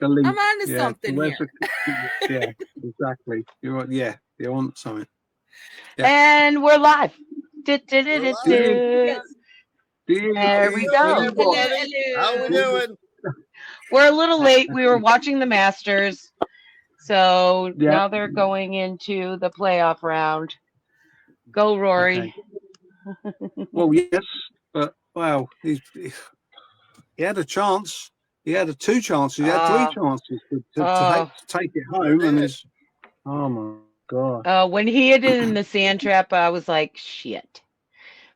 lead. I'm on to Yeah, something where's here. yeah, exactly. You're on something. Yeah. And we're live. We're live. There we go. Everybody. How we doing? We're a little late. We were watching the Masters. So Yeah. now they're going into the playoff round. Go, Rory. Okay. Well, yes, but wow, he had a chance. He had two chances. He had three chances to take it home, and his oh my god! When he hit it in the sand trap, I was like, shit.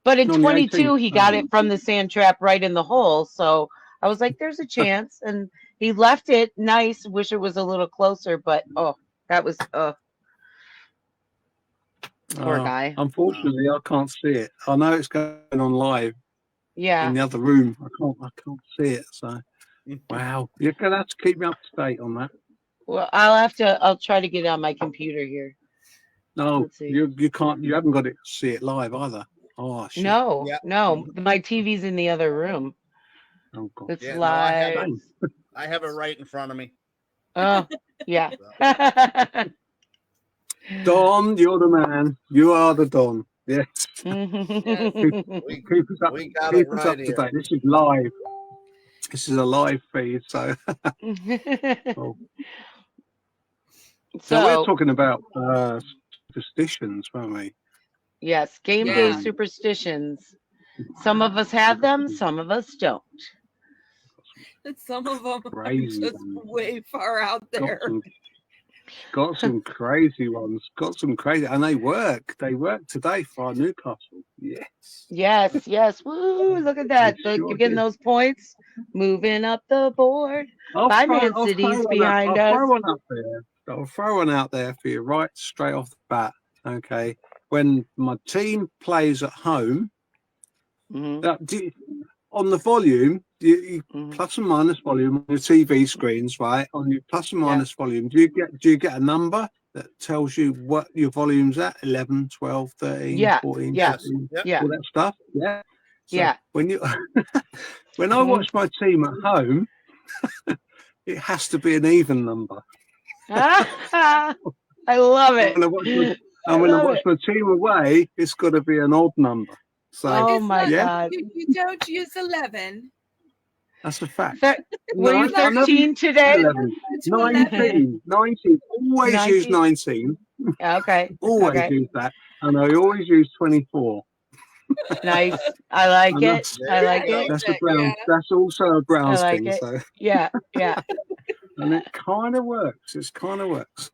But in 22, he got it from the sand trap right in the hole. So I was like, there's a chance. And he left it nice. Wish it was a little closer, but that was poor guy. Unfortunately, I can't see it. I know it's going on live. Yeah. In the other room, I can't see it. So, wow, you're gonna have to keep me up to date on that. Well, I'll try to get it on my computer here. No, you can't. You haven't got it to see it live either. Oh shit. No, no, my TV's in the other room. Oh god. It's live. No, I have it right in front of me. Oh, yeah. Don, you're the man. You are the Don. Yes. Keep us up to date. This is live. This is a live feed. So, so we're talking about superstitions, weren't we? Yes, game day superstitions. Some of us have them, some of us don't. Some of them are just way far out there. Got some crazy ones. Got some crazy, and they work. They work today for Newcastle. Yes. Yes, yes. Woo! Look at that. You're getting those points. Moving up the board. Finance City's behind us. I'll throw one up there. I'll throw one out there for you, right straight off the bat. Okay. When my team plays at home, on the volume, you plus and minus volume on your TV screens, right? On your plus and minus volume, do you get a number that tells you what your volume's at? 11, 12, 13, 14, 15, all that stuff? Yeah. So when you when I watch my team at home, it has to be an even number. I love it. When I watch my team away, it's got to be an odd number. So, oh my God! You don't use 11. That's a fact. Were you 13 today? 19. Always 19. Use 19. Okay. Always use that, and I always use 24. Nice. I like it. I like it. That's a Brown. Yeah. That's also a Browns thing. It. So. Yeah. And it kind of works. Kind of works.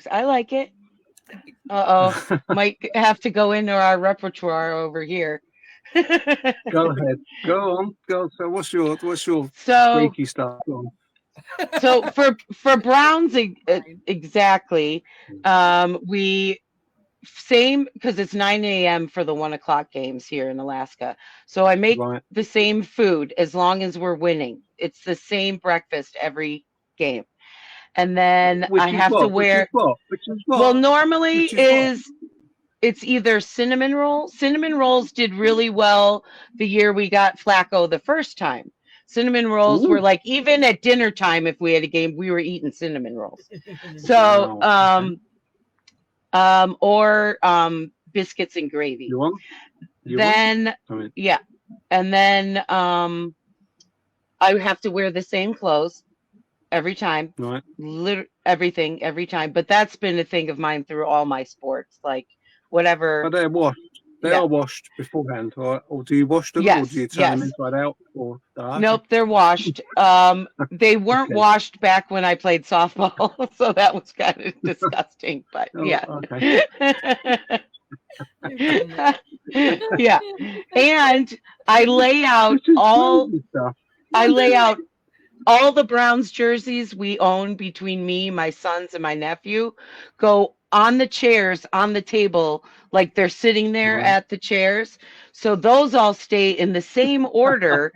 I like it. Might have to go into our repertoire over here. Go ahead. Go on. Go. So what's your freaky stuff on? So for Browns exactly, we same because it's 9 a.m. for the 1 o'clock games here in Alaska. So I make the same food as long as we're winning. It's the same breakfast every game. And then I have to wear. Which is what? Well, normally it's either cinnamon rolls. Cinnamon rolls did really well the year we got Flacco the first time. Cinnamon rolls were like, even at dinner time, if we had a game, we were eating cinnamon rolls. So, or biscuits and gravy. And then I have to wear the same clothes every time. Right. Everything every time. But that's been a thing of mine through all my sports, like whatever. But they're washed. They are washed beforehand, or do you wash them, or do you turn them inside out? Or nope, they're washed. They weren't washed back when I played softball, so that was kind of disgusting. But okay. Yeah, and I lay out all. I lay out all the Browns jerseys we own between me, my sons, and my nephew. Go on the chairs on the table, like they're sitting there at the chairs. So those all stay in the same order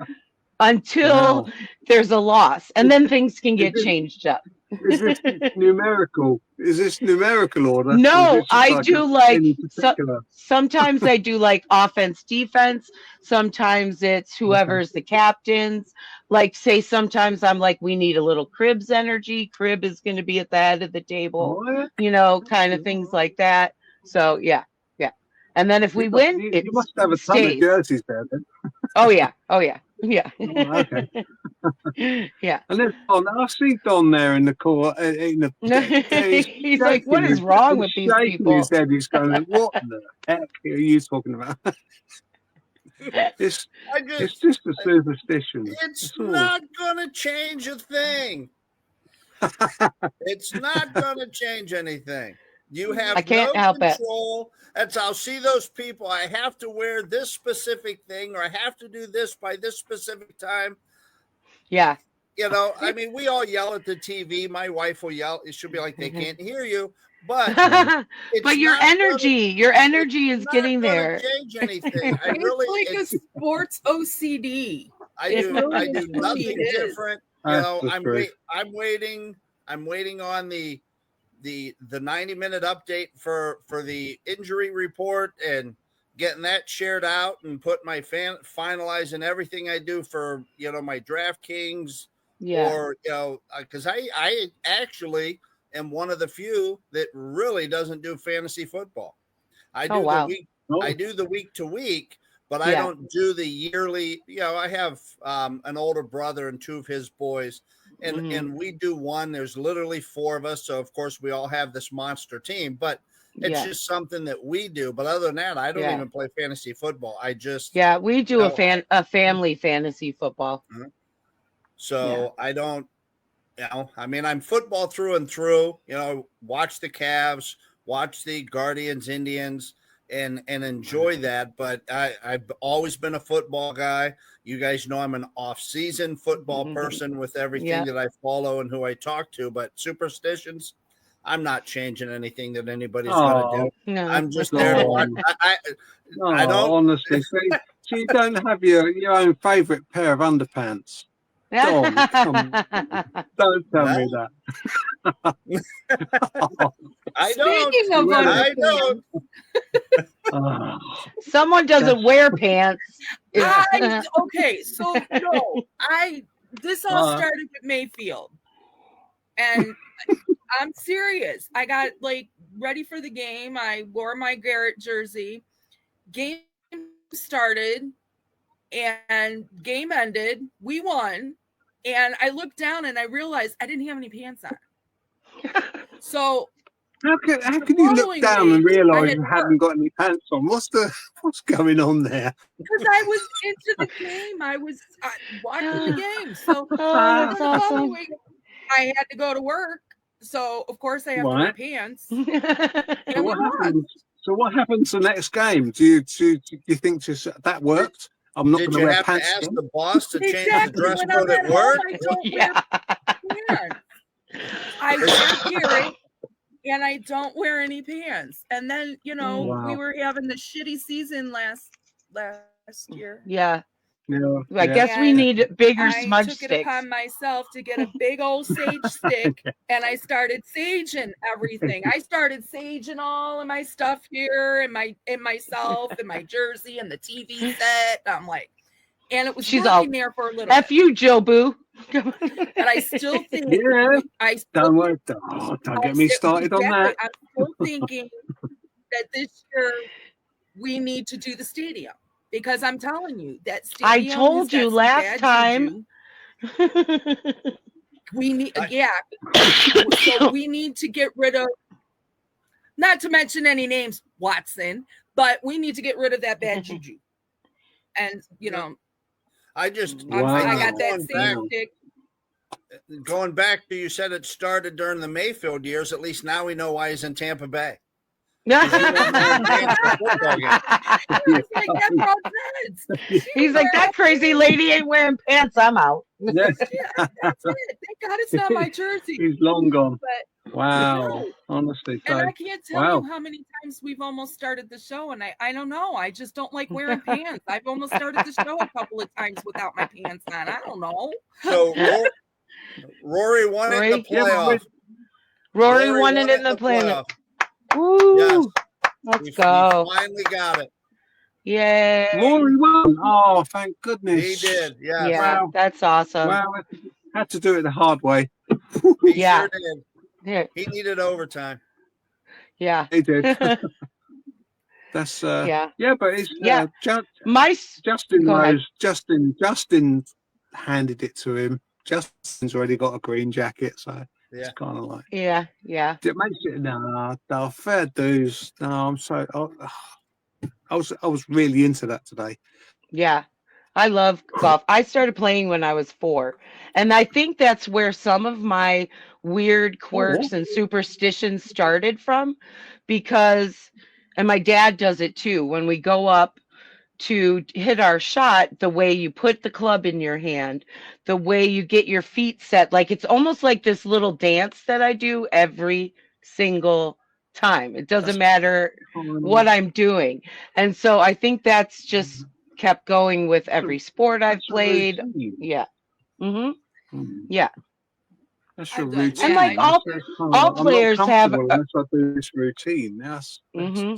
until there's a loss, and then things can get changed up. Is this numerical? Is this numerical order? No, I do like any particular? sometimes I do like offense, defense. Sometimes it's whoever's the captains. Like say sometimes I'm like, we need a little Cribs energy. Crib is going to be at the head of the table, What? you know, kind of things like that. So yeah. And then if we win, you must have a ton of jerseys there then. Oh yeah. Yeah. Oh, okay. Yeah. And then I see Don there in the court. He's like, what is wrong with these people? His head. He's going, what the heck are you talking about? It's just a superstition. It's not going to change a thing. It's not going to change anything. You have I can't help control. I'll see those people. I have to wear this specific thing, or I have to do this by this specific time. Yeah. You know, I mean, we all yell at the TV. My wife will yell. She'll be like, they can't hear you. But but your energy is getting there. Change anything. It's like a sports OCD. I do nothing different. You know, I'm waiting on the 90-minute update for the injury report and getting that shared out and put my finalizing everything I do for, you know, my DraftKings. Yeah. Or, you know, because I actually am one of the few that really doesn't do fantasy football. I do I do the week to week, but I don't do the yearly. You know, I have an older brother and two of his boys, and we do one. There's literally 4 of us, so of course we all have this monster team. But it's just something that we do. But other than that, I don't even play fantasy football. I just we do a family fantasy football. Mm-hmm. So I don't. You know, I mean, I'm football through and through. You know, watch the Cavs, watch the Guardians, Indians, and enjoy that. But I've always been a football guy. You guys know I'm an off-season football person with everything that I follow and who I talk to. But superstitions, I'm not changing anything that anybody's going to do. No. I'm just there to watch. I don't honestly. So you don't have your own favorite pair of underpants. Don, don't tell me that. I don't. Someone doesn't wear pants. Okay, so no, this all started with Mayfield, and I'm serious. I got like ready for the game. I wore my Garrett jersey. Game started, and game ended. We won. And I looked down and I realized I didn't have any pants on. So how can you look down and realize you hadn't got any pants on? What's going on there? Because I was into the game. I was watching the game. So that's awesome. I had to go to work. So of course I have to wear pants. So what happens the next game? Do you think that worked? I'm not going to wear pants. Did you have to ask the boss to change the dress code at work? I wear Garrett, and I don't wear any pants. And then, you know, we were having the shitty season last year. Yeah. I guess we need bigger smudge sticks. I took it upon myself to get a big old sage stick, and I started saging everything. I started saging all of my stuff here, and myself, and my jersey, and the TV set. I'm like, and it was working there for a little. F you, Joe Boo. And I still think. Don't get me started on that. I'm still thinking that this year we need to do the stadium. Because I'm telling you that I told you last time. We need, so we need to get rid of, not to mention any names, Watson, but we need to get rid of that bad juju. And you know, I got that same stick. Going back to, you said it started during the Mayfield years. At least now we know why he's in Tampa Bay. He's like, that crazy lady ain't wearing pants. I'm out. That's it. Thank God it's not my jersey. He's long gone. But, wow. Honestly. And I can't tell you how many times we've almost started the show, and I don't know. I just don't like wearing pants. I've almost started the show a couple of times without my pants on. I don't know. So Rory won it in the playoff. Rory won it in the playoff. Woo! Yes. Let's go. We finally got it. Yay. Rory won. Oh, thank goodness. He did. Yes. Yeah, Wow. that's awesome. Wow. Had to do it the hard way. He Yeah. sure did. Yeah. He needed overtime. Yeah. He did. That's yeah. Yeah, but it's Justin Go ahead. Rose. Justin handed it to him. Justin's already got a green jacket, so it's kind of like yeah. It makes it no fair dues. No, I'm so I was really into that today. Yeah. I love golf. I started playing when I was 4. And I think that's where some of my weird quirks and superstitions started from, because, and my dad does it too, when we go up to hit our shot, the way you put the club in your hand, the way you get your feet set, like it's almost like this little dance that I do every single time. It doesn't matter what I'm doing. And so I think that's just kept going with every sport I've played. Yeah. Yeah. That's your routine. And like all players have unless I do this routine. That's and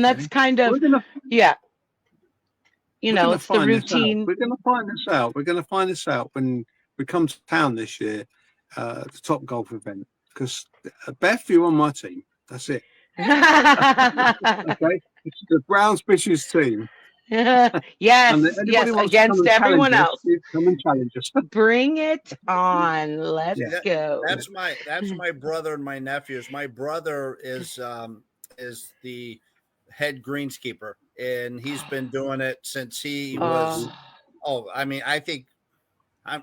that's kind of it's the routine. We're going to find this out. We're going to find this out when we come to town this year, the Top Golf event. Because Beth, you're on my team. That's it. Okay, it's the Browns Bitches team. yes, against everyone else. Come and challenge us. Bring it on. Let's go. That's my brother and my nephews. My brother is the head greenskeeper, and he's been doing it since he was. I think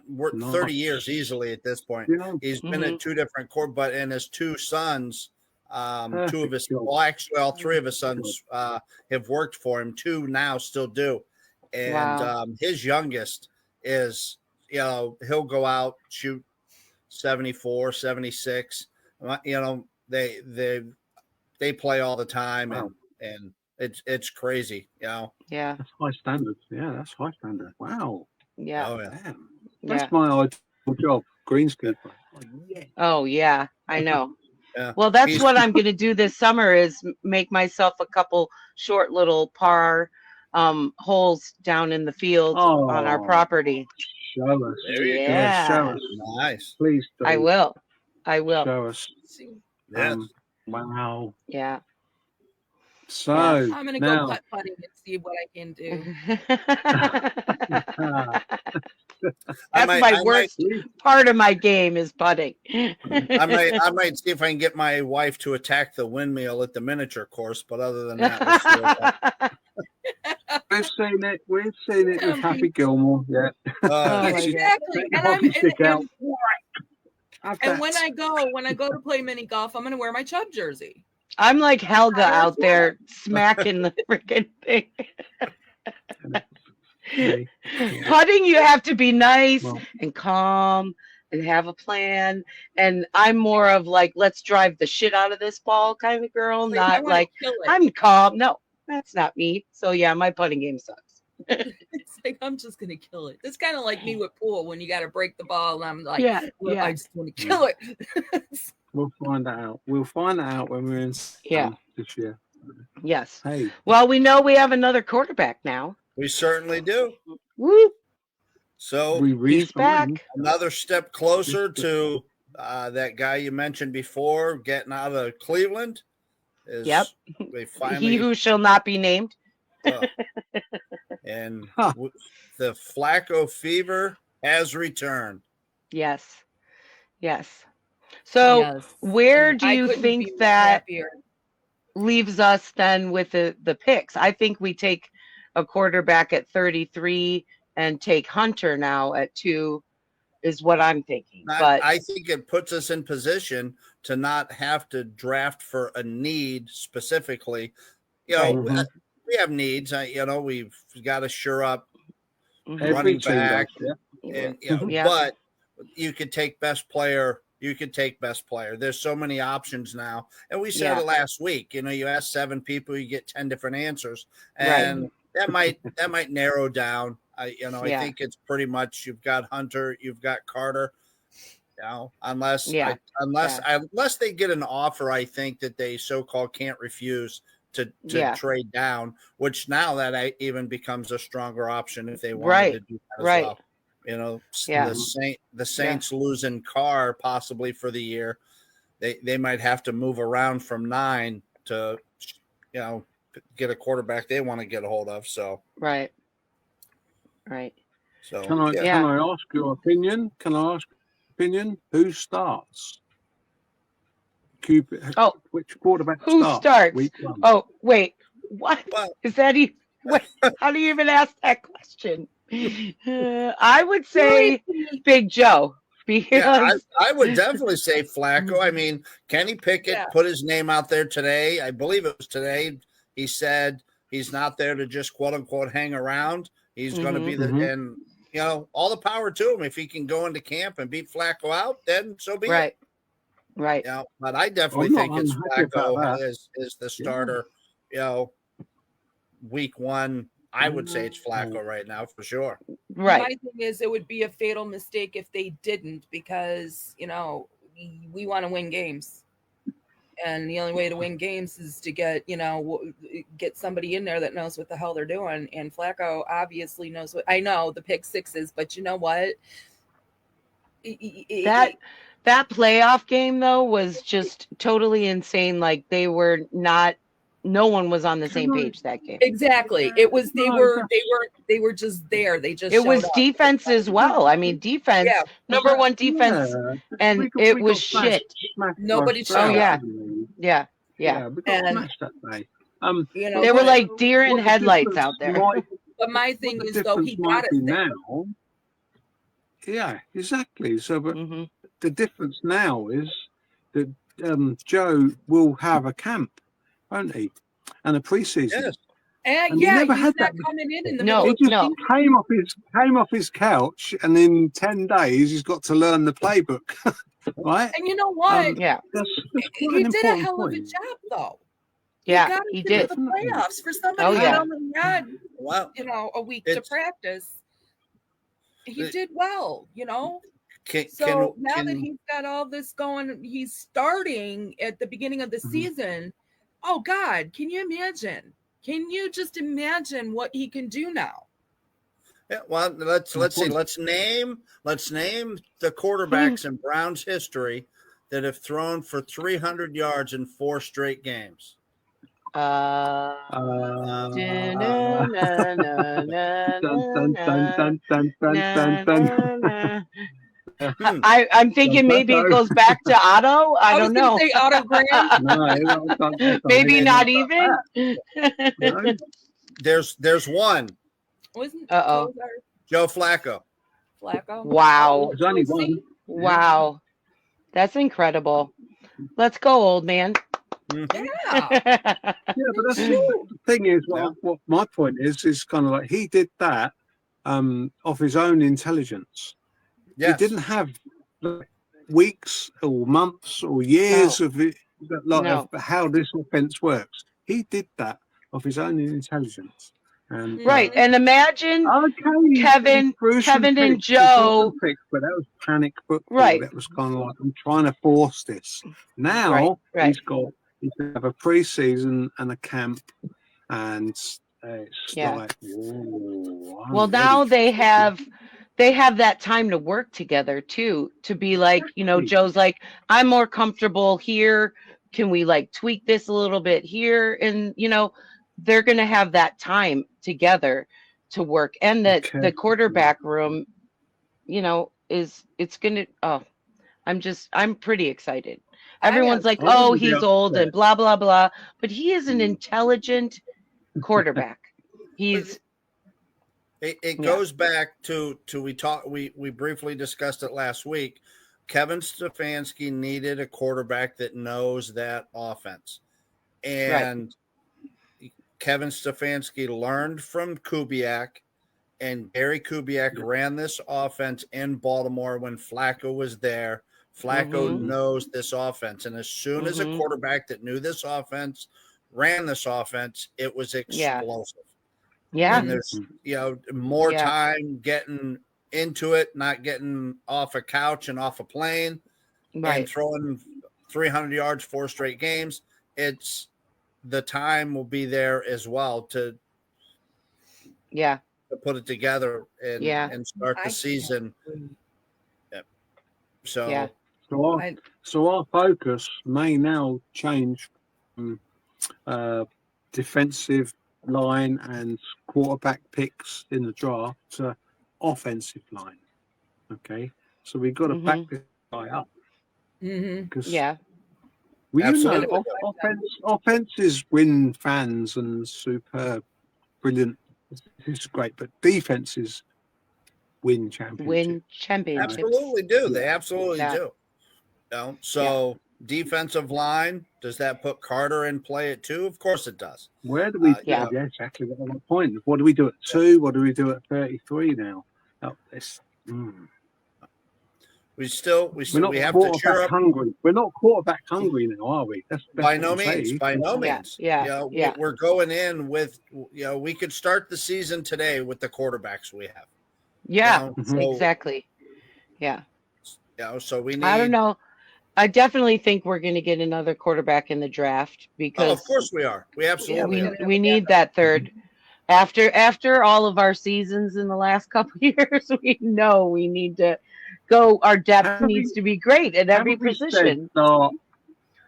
we're 30 years easily at this point. He's been at 2 different court, and his 2 sons. 2 of his, actually all 3 of his sons have worked for him. 2 now still do, and his youngest is, he'll go out, shoot 74, 76. They play all the time, and it's crazy. Yeah, that's high standards. Yeah, that's high standard. Wow. Yeah. Oh, yeah. Damn. That's my ideal job, greenskeeper. Oh yeah, I know. Yeah. Well, that's what I'm going to do this summer, is make myself a couple short little par holes down in the field on our property. Show us. Yeah. Show us. Nice. Please do. I will. Show us. Yes. Wow. Yeah. So I'm going to go putt-putting and see what I can do. That's my worst part of my game is putting. I might see if I can get my wife to attack the windmill at the miniature course, but other than that, we've seen it with Happy Gilmore. Yeah. Exactly. And when I go to play mini golf, I'm going to wear my Chubb jersey. I'm like Helga out there smacking the freaking thing. Putting, you have to be nice and calm and have a plan. And I'm more of like, let's drive the shit out of this ball kind of girl, not like I'm calm. No, that's not me. So yeah, my putting game sucks. It's like, I'm just gonna kill it. It's kind of like me with pool when you got to break the ball, and I'm like, I just want to kill it. We'll find that out. We'll find that out when we're in this year. Yes. Hey. Well, we know we have another quarterback now. We certainly do. Woo. So he's back. Another step closer to that guy you mentioned before getting out of Cleveland. They finally, he who shall not be named. And the Flacco fever has returned. Yes. So where do you think that leaves us then with the picks? I think we take a quarterback at 33 and take Hunter now at 2 is what I'm thinking. But I think it puts us in position to not have to draft for a need specifically. We have needs. We've got to shore up running back, but you could take best player. There's so many options now, and we said it last week. You ask 7 people, you get 10 different answers, and that might narrow down. I think it's pretty much you've got Hunter, you've got Carter, You know, unless they get an offer, I think that they so-called can't refuse to trade down, which now that even becomes a stronger option if they wanted to do that as well. You know, the Saints losing Carr possibly for the year. They might have to move around from 9 to, you know, get a quarterback they want to get a hold of. So right. So can I ask your opinion? Who starts? Which quarterback starts? Week 1? Oh, wait. What is that? Wait, how do you even ask that question? I would say Big Joe. Because I would definitely say Flacco. I mean, Kenny Pickett put his name out there today. I believe it was today. He said he's not there to just quote unquote hang around. He's going to be and you know, all the power to him. If he can go into camp and beat Flacco out, then so be it. Right. You know, but I definitely think it's Flacco is the starter. You know, week 1. I would say it's Flacco right now for sure. Right. My thing is, it would be a fatal mistake if they didn't, because, you know, we want to win games. And the only way to win games is to get somebody in there that knows what the hell they're doing. And Flacco obviously knows what. I know the pick sixes, but you know what? That playoff game though was just totally insane. Like no one was on the same page that game. Exactly. It was they were just there. They just it was up. Defense as well. I mean, defense, number one defense, and it was shit. Nobody showed up. Yeah. We got smashed that day. They were like deer in headlights out there. But my thing is, though, he got it now. Yeah, exactly. So, but the difference now is that Joe will have a camp, won't he? And a preseason. Yes. And he never had that coming in the middle. He just came off his couch, and in 10 days he's got to learn the playbook, right? And you know what? That's he did a hell of a job, though. Yeah, he did. The playoffs for somebody that only had a week to practice. He did well, you know. Now that he's got all this going, he's starting at the beginning of the season. Oh God, can you imagine? Can you just imagine what he can do now? Yeah, well, let's see. Let's name the quarterbacks in Browns history that have thrown for 300 yards in 4 straight games. I'm thinking maybe it goes back to Otto. I don't know. Say Otto Graham. Maybe not even. No. There's one. Joe Flacco. Wow. There's only one. Wow. That's incredible. Let's go, old man. Yeah. But that's the thing is, what my point is kind of like he did that of his own intelligence. He didn't have weeks or months or years of it, of how this offense works. He did that of his own intelligence. And, right, and imagine Kevin and Joe. But that was panic football. Right. That was kind of like, I'm trying to force this. Now he's got. You can have a pre-season and a camp, and it's like, well, now they have that time to work together too, to be like, Joe's like, I'm more comfortable here. Can we like tweak this a little bit here? And they're going to have that time together to work, and the quarterback room, it's going to. I'm pretty excited. Everyone's like, oh, he's old and blah, blah, blah. But he is an intelligent quarterback. It goes back to we briefly discussed it last week. Kevin Stefanski needed a quarterback that knows that offense. And Kevin Stefanski learned from Kubiak, and Gary Kubiak ran this offense in Baltimore when Flacco was there. Flacco knows this offense, and as soon as a quarterback that knew this offense ran this offense, it was explosive. Yeah. And there's more time getting into it, not getting off a couch and off a plane, and throwing 300 yards 4 straight games. It's the time will be there as well to put it together and start the season. So our focus may now change from defensive line and quarterback picks in the draft to offensive line. Okay, so we've got to back this guy up because offenses win fans and super brilliant. This is great, but defenses win championships. Absolutely do. They absolutely do. Defensive line, does that put Carter in play at 2? Of course it does. Where do we exactly at that point? What do we do at 2? What do we do at 33 now? We have to cheer up. Hungry. We're not quarterback hungry now, are we? That's by no means. By no means. We're going in with we could start the season today with the quarterbacks we have. Exactly. So we need. I don't know. I definitely think we're going to get another quarterback in the draft because of course we are. We absolutely are. We need that third. After all of our seasons in the last couple of years, we know we need to go. Our depth needs to be great at every position. Dart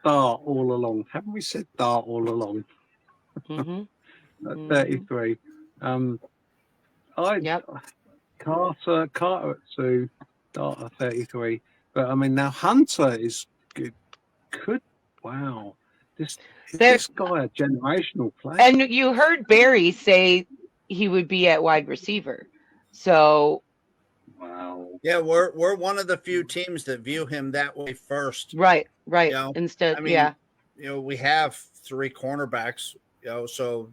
all along. Haven't we said dart all along? At 33. Carter at 2, dart at 33. But I mean, now Hunter is good. This guy a generational player. And you heard Barry say he would be at wide receiver. So yeah, we're one of the few teams that view him that way first. Right. Instead, we have 3 cornerbacks, so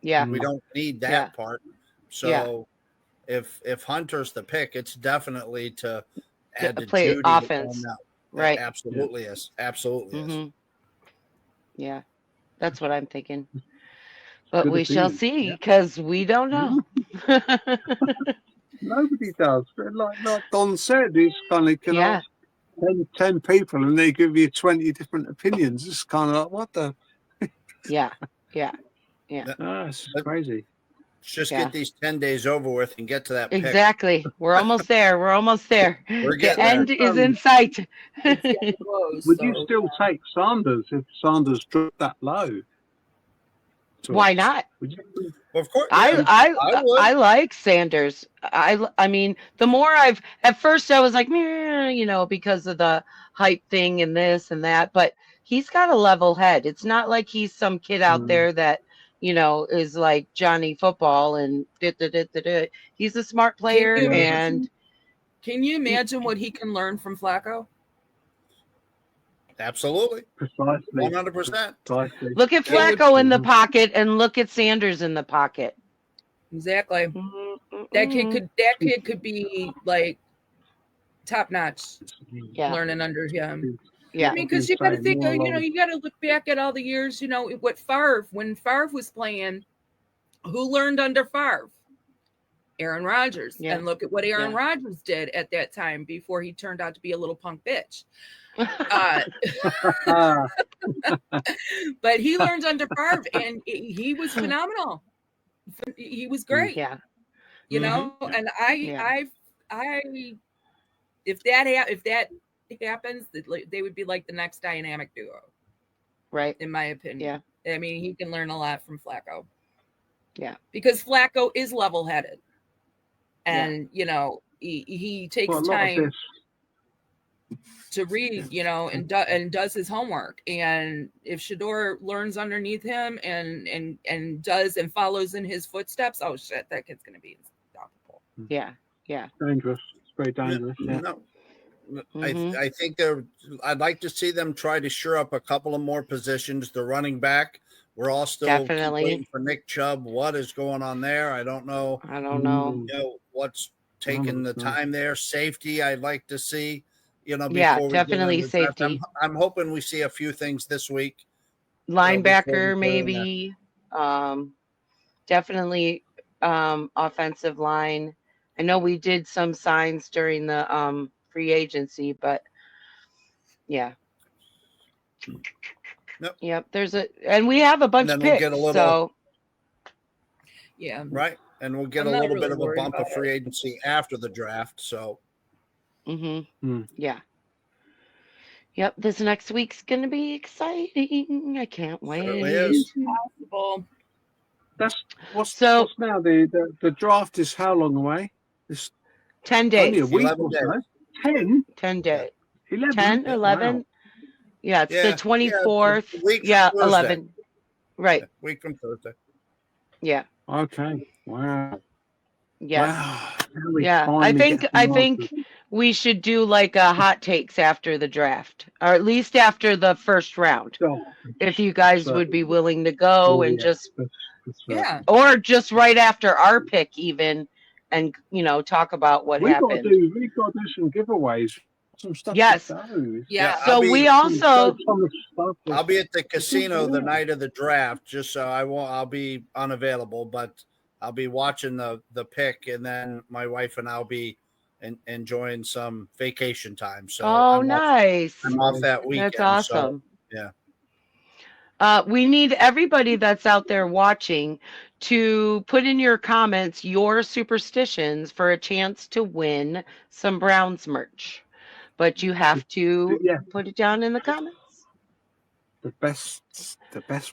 we don't need that part. So if Hunter's the pick, it's definitely to add to play Judy offense. Right. Absolutely is. Absolutely is. Yeah, that's what I'm thinking. But we shall see because we don't know. Nobody does. Like Don said, it's kind of ask 10 people and they give you 20 different opinions. It's kind of like, what the? It's crazy. Let's just get these 10 days over with and get to that pick. Exactly. We're almost there. The end is in sight. Would you still take Sanders if Sanders dropped that low? Why not? Of course. I like Sanders. I mean, the more at first I was like, because of the hype thing and this and that, but he's got a level head. It's not like he's some kid out there that, is like Johnny Football and he's a smart player. Can you imagine what he can learn from Flacco? Absolutely. Precisely. 100%. Look at Flacco in the pocket and look at Sanders in the pocket. Exactly. That kid could be like top notch. Learning under him. Yeah. I mean, because you got to think, you got to look back at all the years, when Favre was playing, who learned under Favre? Aaron Rodgers. Yeah. And look at what Aaron Rodgers did at that time before he turned out to be a little punk bitch. But he learned under Favre and he was phenomenal. He was great. Yeah. And I if that happens, they would be like the next dynamic duo, right? In my opinion. I mean, he can learn a lot from Flacco. Yeah, because Flacco is level-headed, and he takes time to read, and does his homework. And if Shador learns underneath him and does and follows in his footsteps, oh shit, that kid's gonna be unstoppable. Yeah, dangerous. It's very dangerous. No. I think I'd like to see them try to shore up a couple of more positions. The running back, we're all still waiting for Nick Chubb. What is going on there? I don't know. What's taking the time there. Safety, I'd like to see. Before definitely safety. I'm hoping we see a few things this week. Linebacker, maybe. Definitely offensive line. I know we did some signs during the free agency, but yeah. Yep. And we have a bunch of picks. So yeah. Right. And we'll get a little bit of a bump of free agency after the draft. So yeah. Yep, this next week's gonna be exciting. I can't wait. Certainly is. Possible. What's now the draft is how long away? It's 10 days. Only a week or so. 10 days. 11. 10, 11. Wow. Yeah, it's the 24th. Yeah, 11. Right. Week from Thursday. Yeah. Okay. Wow. Yeah. Wow. Yeah. I think we should do like a hot takes after the draft, or at least after the first round. If you guys would be willing to go and just or just right after our pick even, and talk about what happened. We've got to do some giveaways. Some stuff. Yes. Yeah. So we also. I'll be at the casino the night of the draft, just so I'll be unavailable, but I'll be watching the pick, and then my wife and I'll be enjoying some vacation time. So nice. I'm off that weekend. That's awesome. So, yeah. We need everybody that's out there watching to put in your comments your superstitions for a chance to win some Browns merch. But you have to put it down in the comments. The best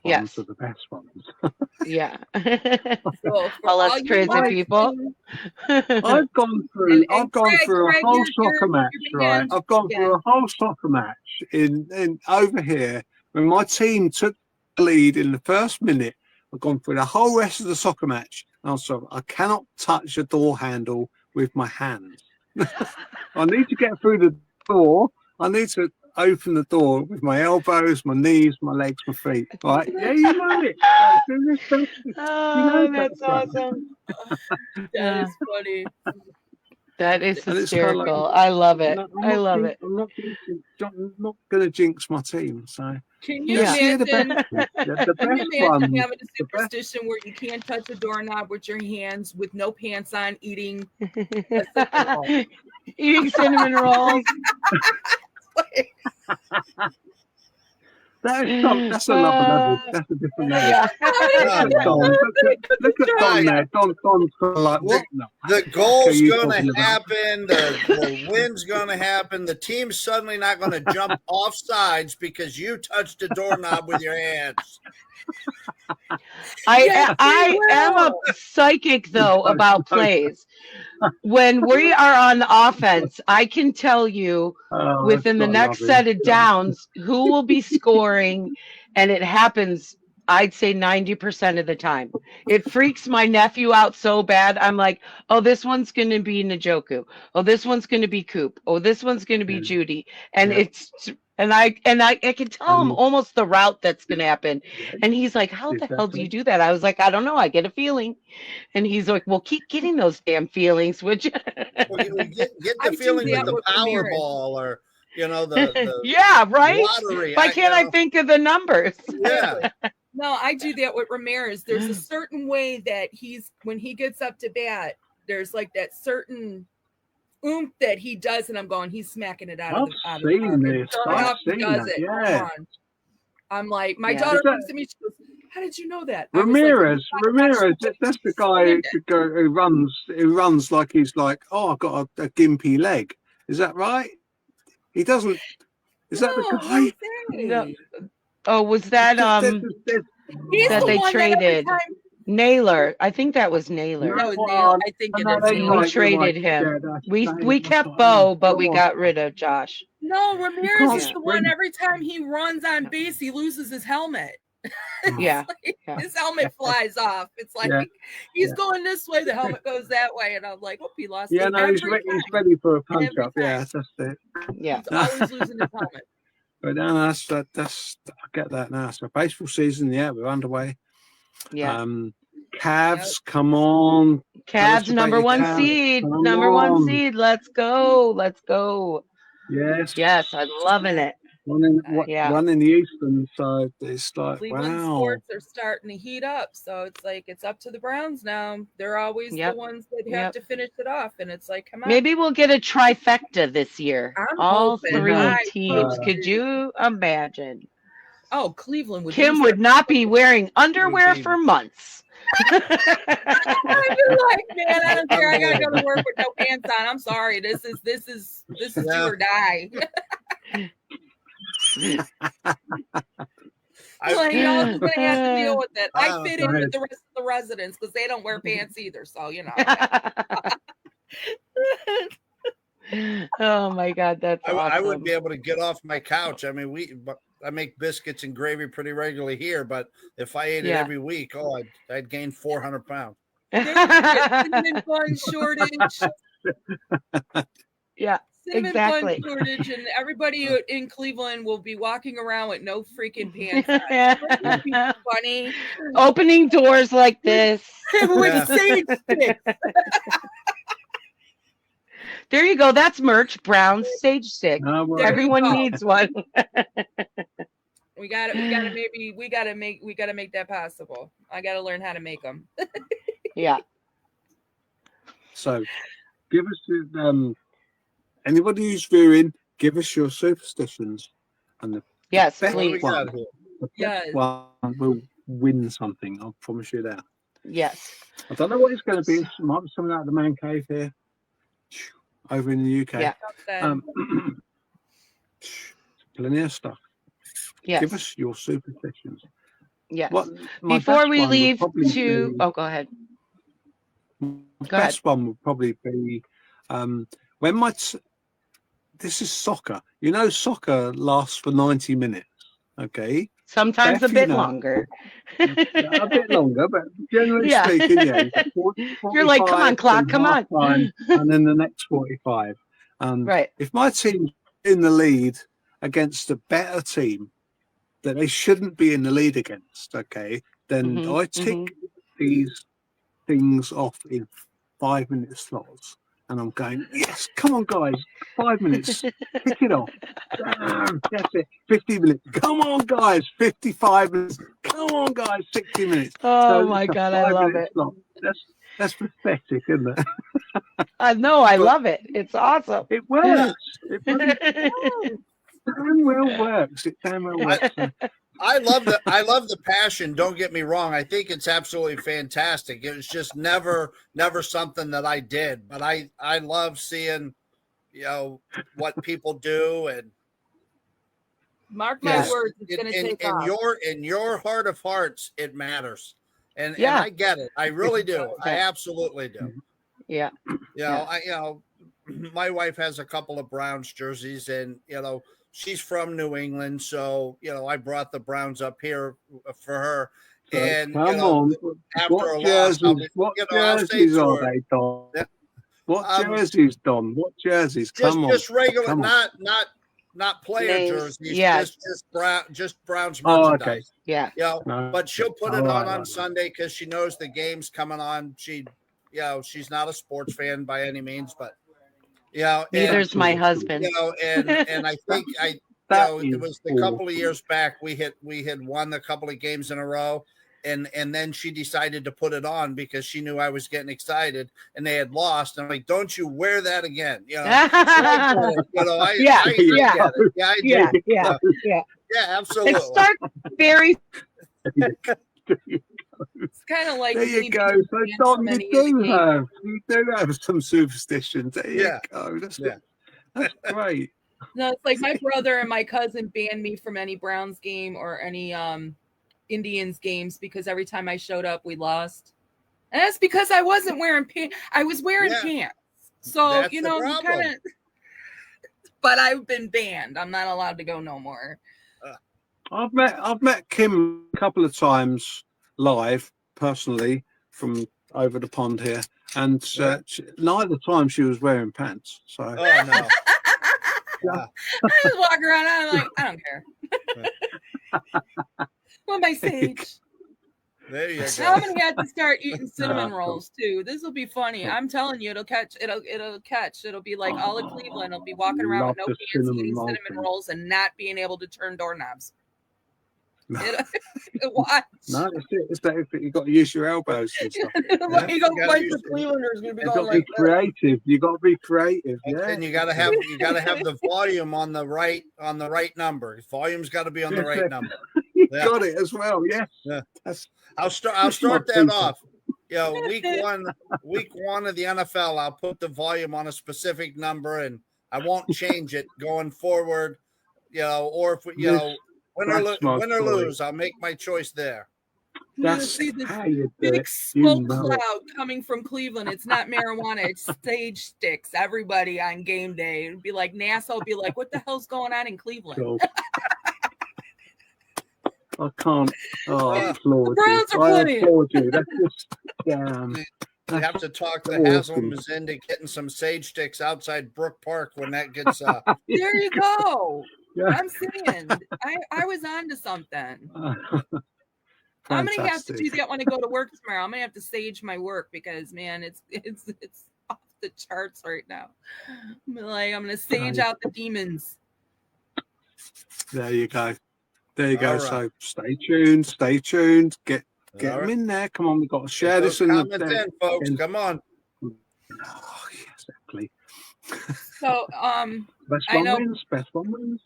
ones are the best ones. Yeah. All us crazy people. I've gone through a whole soccer match, right? I've gone through a whole soccer match in over here when my team took the lead in the first minute. I've gone through the whole rest of the soccer match. Also, I cannot touch a door handle with my hands. I need to get through the door. I need to open the door with my elbows, my knees, my legs, my feet. Right? Yeah, you know it. That's awesome. That is funny. That is hysterical. I love it. I love it. I'm not going to jinx my team. So can you imagine the best one? Having a superstition where you can't touch a doorknob with your hands, with no pants on, eating cinnamon rolls. That's another level. That's a different level. Look at Don there. Don's like, the goal's going to happen. The win's going to happen. The team's suddenly not going to jump off sides because you touched a doorknob with your hands. I am a psychic, though, about plays. When we are on offense, I can tell you within the next set of downs who will be scoring, and it happens, I'd say 90% of the time. It freaks my nephew out so bad. I'm like, oh, this one's going to be Njoku. Oh, this one's going to be Coop. Oh, this one's going to be Judy. And I can tell him almost the route that's going to happen. And he's like, how the hell do you do that? I was like, I don't know. I get a feeling. And he's like, well, keep getting those damn feelings, would you? Well, get the feeling with the Powerball or, the yeah, right? lottery. Why can't I think of the numbers? Yeah. No, I do that with Ramirez. There's a certain way that when he gets up to bat, there's like that certain oomph that he does, and I'm going, he's smacking it out of the I've seen that. Yeah. I'm like, my daughter looks at me, she goes, how did you know that? Ramirez, that's the guy who runs like he's like, oh, I've got a gimpy leg. Is that right? He doesn't. Is that the guy? No. Oh, was that that they traded? Naylor. I think that was Naylor. That was Naylor. I think we traded him. We kept Bo, but we got rid of Josh. No, Ramirez is the one. Every time he runs on base, he loses his helmet. Yeah. His helmet flies off. It's like he's going this way, the helmet goes that way, and I'm like, oh, he lost. Yeah, no, he's ready for a punch up. Yeah, that's it. Yeah, he's always losing his helmet. But no, that's I get that now. So baseball season, we're underway. Yeah. Cavs, come on. Cavs, number one seed. Number one seed. Let's go. Yes. Yes, I'm loving it. one in the Eastern side. It's like, Cleveland sports are starting to heat up, so it's like it's up to the Browns now. They're always the ones that have to finish it off, and it's like, come on. Maybe we'll get a trifecta this year. All three teams. Hope. Could you imagine? Oh, Cleveland would. Kim would not be wearing underwear for months. I'd be like, man, I don't care. I gotta go to work with no pants on. I'm sorry. This is do or die. Like, y'all just gonna have to deal with it. I fit in with the rest of the residents because they don't wear pants either. So Oh my God, that's awesome. I wouldn't be able to get off my couch. I mean, I make biscuits and gravy pretty regularly here, but if I ate it every week, I'd gain 400 pounds. Cinnamon bun shortage. Yeah, cinnamon bun shortage, and everybody in Cleveland will be walking around with no freaking pants on. Funny. Opening doors like this. With sage sticks. There you go. That's merch. Brown sage stick. Everyone needs one. We gotta make that possible. I gotta learn how to make them. Yeah. So, give us anybody who's viewing, give us your superstitions, and the please. one will win something. I'll promise you that. Yes. I don't know what it's going to be. It might be something out of the man cave here. Over in the UK. Yeah. Plenty of stuff. Yes. Give us your superstitions. Yes. Before we leave go ahead. Best one would probably be when this is soccer. You know, soccer lasts for 90 minutes. Okay. Sometimes a bit longer. A bit longer, but generally speaking, 40, you're like, come on, clock, come on. And then the next 45. Right. If my team's in the lead against a better team that they shouldn't be in the lead against, okay, then I tick these things off in 5-minute slots. And I'm going, yes, come on, guys, 5 minutes, kick it off. That's it, 50 minutes. Come on, guys, 55 minutes. Come on, guys, 60 minutes. Oh, my God, I love it. That's pathetic, isn't it? I know, I love it. It's awesome. It works. It damn well works. It damn well works. I love the passion. Don't get me wrong. I think it's absolutely fantastic. It was just never something that I did, but I love seeing, what people do, and mark my words, it's going to take off. In your heart of hearts, it matters, and I get it. I really do. I absolutely do. Yeah. My wife has a couple of Browns jerseys, and she's from New England, so I brought the Browns up here for her. And come on, what jerseys? What jerseys are they, Don? What jerseys, Don? What jerseys? Come on, just regular, not player jerseys. Yeah, just Browns merchandise. Okay. Yeah, but she'll put it on Sunday because she knows the game's coming on. She's not a sports fan by any means, but. Neither's my husband. And I think it was a couple of years back we had won a couple of games in a row, and then she decided to put it on because she knew I was getting excited, and they had lost. And I'm like, don't you wear that again? Absolutely. It starts very. It's kind of like there you go. So Don, you do have some superstitions. There you go. That's great. No, it's like my brother and my cousin banned me from any Browns game or any Indians games because every time I showed up, we lost, and that's because I wasn't wearing pants. I was wearing pants, so that's kind of. But I've been banned. I'm not allowed to go no more. I've met Kim a couple of times live personally from over the pond here, and neither time she was wearing pants. So no. I just walk around and I'm like, I don't care. What my sage? There you Now I'm go. gonna have to start eating cinnamon rolls too. This will be funny. I'm telling you, it'll catch. It'll be like all of Cleveland. It'll be walking around with no pants, eating cinnamon rolls, and not being able to turn doorknobs. Watch. No, it's that you got to use your elbows and stuff. Like you go play for Clevelanders, gonna be going like creative. You got to be creative. Yeah, and you got to have the volume on the right number. Volume's got to be on the right number. You got it as well. Yeah. I'll start that off. Week one of the NFL, I'll put the volume on a specific number, and I won't change it going forward. Or if win or lose, I'll make my choice there. That's see this how you big smoke cloud coming from Cleveland. It's not marijuana, it's sage sticks. Everybody on game day. It'd be like NASA will be like, what the hell's going on in Cleveland? So, I can't. Oh, the Browns are playing. That's just You have to talk the Haslam's into getting some sage sticks outside Brook Park when that gets There you go. Yeah. I'm saying I was on to something. I'm gonna have to do that when I go to work tomorrow. I'm gonna have to sage my work because man, it's off the charts right now. I'm gonna sage out the demons. There you go. There you go. Right. So stay tuned. Get them in there. Come on, we've got to share this in the folks. Come on. Oh, exactly. So best one wins.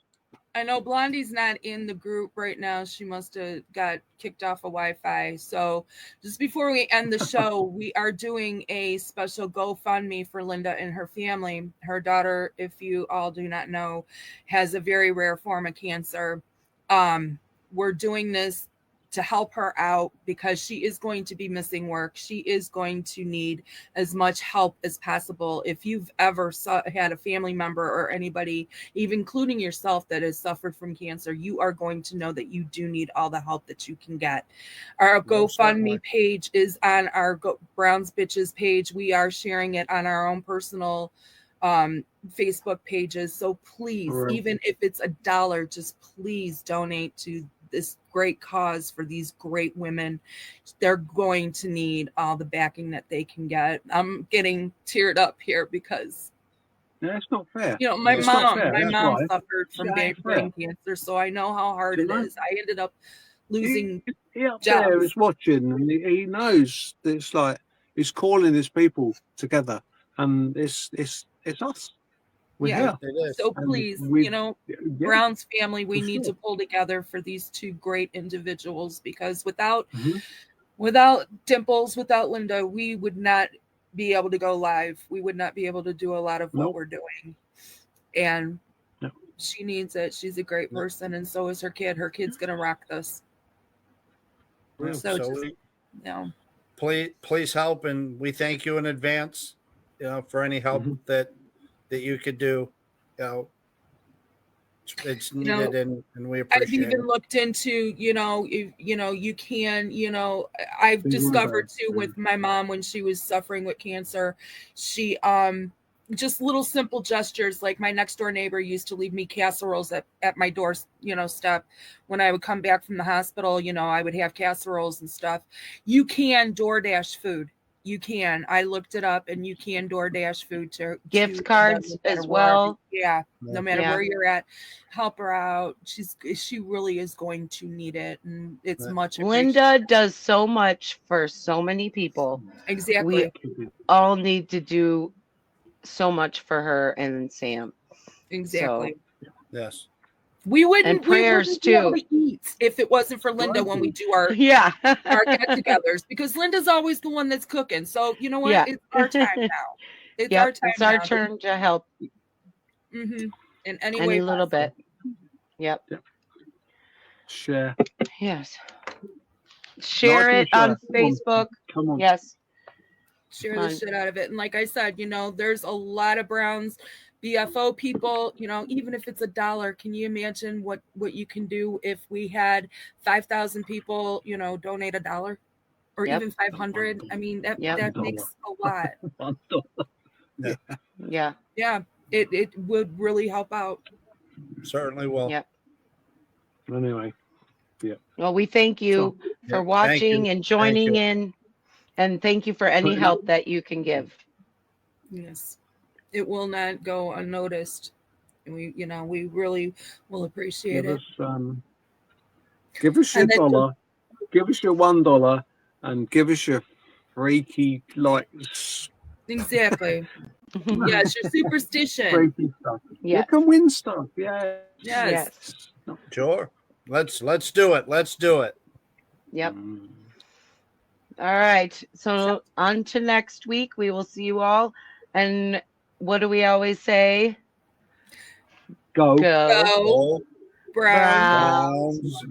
I know Blondie's not in the group right now. She must have got kicked off of Wi-Fi. So just before we end the show, we are doing a special GoFundMe for Linda and her family. Her daughter, if you all do not know, has a very rare form of cancer. We're doing this to help her out because she is going to be missing work. She is going to need as much help as possible. If you've ever had a family member or anybody, even including yourself, that has suffered from cancer, you are going to know that you do need all the help that you can get. Our GoFundMe page is on our Browns Bitches page. We are sharing it on our own personal Facebook pages. So please, even if it's $1, just please donate to this great cause for these great women. They're going to need all the backing that they can get. I'm getting teared up here because it's not fair. My mom suffered from brain cancer, so I know how hard it is. I ended up losing jobs. There is watching, and he knows that it's like he's calling his people together, and it's us. So please, Brown's family, we need to pull together for these two great individuals, because without Dimples, without Linda, we would not be able to go live. We would not be able to do a lot of what we're doing. And she needs it. She's a great person, and so is her kid. Her kid's gonna rock this. Please help, and we thank you in advance, for any help that you could do. It's needed, and we appreciate I've even looked into, you can, I've discovered too with my mom when she was suffering with cancer, she just little simple gestures, like my next door neighbor used to leave me casseroles at my door, step. When I would come back from the hospital, I would have casseroles and stuff. You can DoorDash food. You can. I looked it up, and you can DoorDash food to gift cards as well. No matter where you're at, help her out. She really is going to need it, and it's much. Linda does so much for so many people. Exactly. We all need to do so much for her and Sam. Exactly. So, yes. We wouldn't be able to eat if it wasn't for Linda when we do our our get-togethers, because Linda's always the one that's cooking. So you know what? Yeah. It's our time now. It's our time. It's our turn to help. In any way, little bit. Yep. Share. Yes. Share it on Facebook. Come on. Yes. Share the shit out of it. And like I said, there's a lot of Browns BFO people, even if it's $1, can you imagine what you can do if we had 5,000 people, donate $1 or even 500? I mean, that makes a lot. Yeah. It would really help out. Certainly will. Yep. Anyway, Yeah. Well, we thank you for watching and joining in, and thank you for any help that you can give. Yes, it will not go unnoticed. And we really will appreciate it. Give us your $1, give us your $1, and give us your freaky likes. Exactly. Yes, your superstition. Freaky stuff. Yes. You can win stuff. Yeah. Yes. Sure. Let's do it. Let's do it. Yep. All right. So on to next week. We will see you all. And what do we always say? Go. Browns.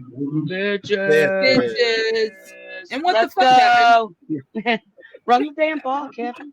Bitches. And what Let's the fuck, go. Run the damn ball, Kevin.